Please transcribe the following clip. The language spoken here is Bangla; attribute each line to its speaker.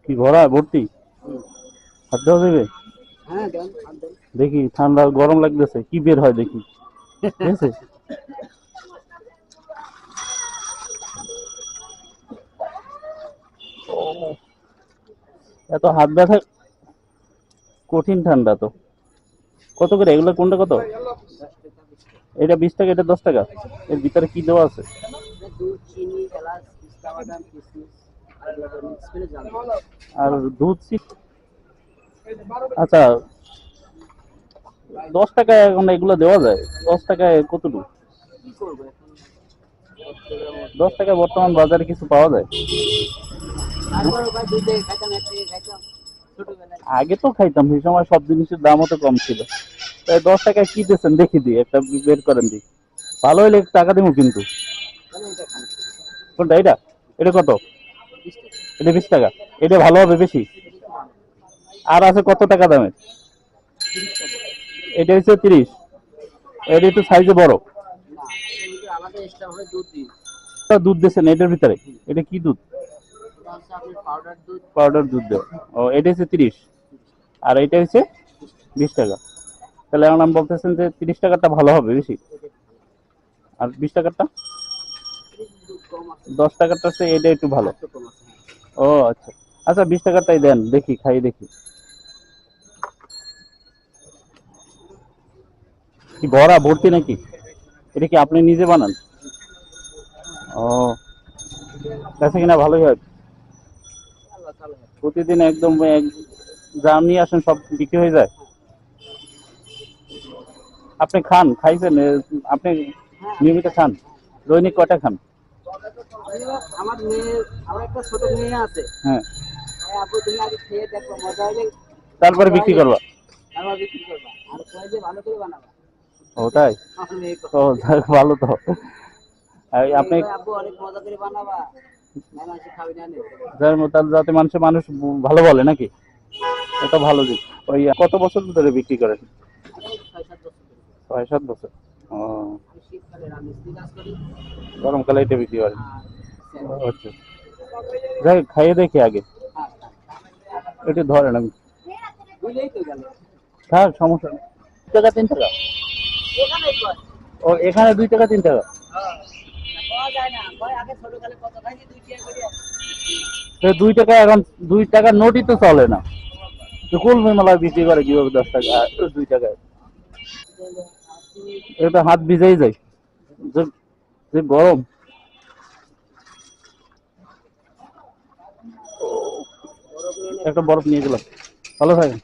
Speaker 1: কি ভরা ভর্তি? হাত দেওয়া যাবে?
Speaker 2: হ্যাঁ দেন, হাত দেন।
Speaker 1: দেখি, ঠান্ডা গরম লাগতেছে, কি বের হয় দেখি। ঠিক আছে। ও, এত হাত ব্যথা, কঠিন ঠান্ডা তো। কত করে এগুলো, কোনটা কত?
Speaker 2: 10 টাকা 20 টাকা।
Speaker 1: এটা 20 টাকা, এটা 10 টাকা। এর ভিতরে কি দেওয়া আছে?
Speaker 2: এটা দুধ, চিনি, এলাচ, পিস্তা বাদাম, কিশমিশ আর এগুলো মিক্স করে জাল দেন।
Speaker 1: আর দুধ আচ্ছা, 10 টাকায় এখন এগুলো দেওয়া যায়? 10 টাকায় কতটুকু?
Speaker 2: কি করবো এখন, 10 টাকার মধ্যে।
Speaker 1: 10 টাকায় বর্তমান বাজারে কিছু পাওয়া যায়?
Speaker 2: তারপর ভাই দুধ দিয়ে খাইতাম, 1 টাকায় খাইতাম ছোটবেলায়।
Speaker 1: আগে তো খাইতাম, সেই সময় সব জিনিসের দামও তো কম ছিল। তাই 10 টাকায় কি দিচ্ছেন দেখি, দিই একটা বের করেন দিই। ভালো হইলে টাকা দিব কিন্তু।
Speaker 2: তাহলে এটা খান,
Speaker 1: কোনটা এটা? এটা কত?
Speaker 2: 20 টাকা।
Speaker 1: এটা 20 টাকা। এটা ভালো হবে বেশি?
Speaker 2: এটা একটু ভালো,
Speaker 1: আর আছে কত টাকা দামের?
Speaker 2: 30 টাকা।
Speaker 1: এটা হচ্ছে 30। এটা একটু সাইজে বড়।
Speaker 2: না, এটার ভিতরে আলাদা এক্সট্রা ভাবে দুধ দিই।
Speaker 1: দুধ দিচ্ছেন এটার ভিতরে? এটা কি দুধ?
Speaker 2: এটা হচ্ছে আপনার পাউডার দুধ।
Speaker 1: পাউডার দুধ দেওয়া। ও, এটা হচ্ছে 30।
Speaker 2: 30 টাকা।
Speaker 1: আর এটা হচ্ছে
Speaker 2: 20 টাকা।
Speaker 1: 20 টাকা। তাহলে এখন আমি বলতেছেন যে 30 টাকাটা ভালো হবে বেশি,
Speaker 2: এটা একটু ভালো।
Speaker 1: আর 20 টাকাটা?
Speaker 2: এটা একটু দুধ কম আছে।
Speaker 1: 10 টাকাটা হচ্ছে এটা একটু ভালো।
Speaker 2: একটু কম আছে, হ্যাঁ।
Speaker 1: ও আচ্ছা। আচ্ছা, 20 টাকাটাই দেন দেখি, খাই দেখি। কি ভরা ভর্তি নাকি? এটা কি আপনি নিজে বানান?
Speaker 2: জি।
Speaker 1: ও, কাছে কিনা ভালোই হয়।
Speaker 2: আল্লাহ তাআলা।
Speaker 1: প্রতিদিন একদম যা নিয়ে আসেন সব বিক্রি হয়ে যায়?
Speaker 2: হ্যাঁ,
Speaker 1: আপনি খান, খাইছেন আপনি
Speaker 2: হ্যাঁ আমি
Speaker 1: নিয়মিত
Speaker 2: খাই।
Speaker 1: খান?
Speaker 2: হ্যাঁ, খাই।
Speaker 1: দৈনিক কয়টা খান?
Speaker 2: আমিও, আমার মেয়ে, আমার একটা ছোট মেয়ে আছে।
Speaker 1: হ্যাঁ।
Speaker 2: তাই আপু তুমি আগে খেয়ে দেখো, মজা হইলে,
Speaker 1: তারপরে
Speaker 2: মজা
Speaker 1: বিক্রি
Speaker 2: হইলে
Speaker 1: করবা?
Speaker 2: তারপর বিক্রি করবা। আর কয় যে ভালো করে বানাবা।
Speaker 1: ও তাই?
Speaker 2: আমার মেয়ে
Speaker 1: ও,
Speaker 2: কয়,
Speaker 1: যাক, ভালো তো।
Speaker 2: মেয়ে
Speaker 1: আপনি
Speaker 2: কয় আপু অনেক মজা করে বানাবা, না মানুষ খাবি না নে।
Speaker 1: তাহলে যাতে মানুষ ভালো বলে নাকি? এটা ভালো দিক। ওই কত বছর ধরে বিক্রি করেন?
Speaker 2: আমি 6-7 বছর ধরে করি।
Speaker 1: 6-7 বছর। ও,
Speaker 2: আমি শীতকালে রাজমিস্ত্রি কাজ করি
Speaker 1: গরমকালে এটা বিক্রি করেন?
Speaker 2: আর
Speaker 1: ও, আচ্ছা। যাই খাইয়ে দেখি আগে।
Speaker 2: আর
Speaker 1: একটু ধরেন, আমি
Speaker 2: বুঝলেই তো গেল।
Speaker 1: থাক, সমস্যা নেই। 2 টাকা 3 টাকা?
Speaker 2: এখানে কয়,
Speaker 1: ও, এখানে 2 টাকা 3 টাকা?
Speaker 2: হ্যাঁ, না পাওয়া যায় না, কয় আগে ছোটকালে কত খাইছি 2 টাকা করে।
Speaker 1: 2 টাকা এখন, 2 টাকার নোটই তো চলে না। তো কুলফি মেলায় বিক্রি করে কিভাবে 10 টাকা 2 টাকায়? এটা হাত ভিজেই যায়, যে যে গরম।
Speaker 2: বরফ নিয়ে নে
Speaker 1: একটা
Speaker 2: খান।
Speaker 1: বরফ নিয়ে গেলাম। ভালো থাকেন।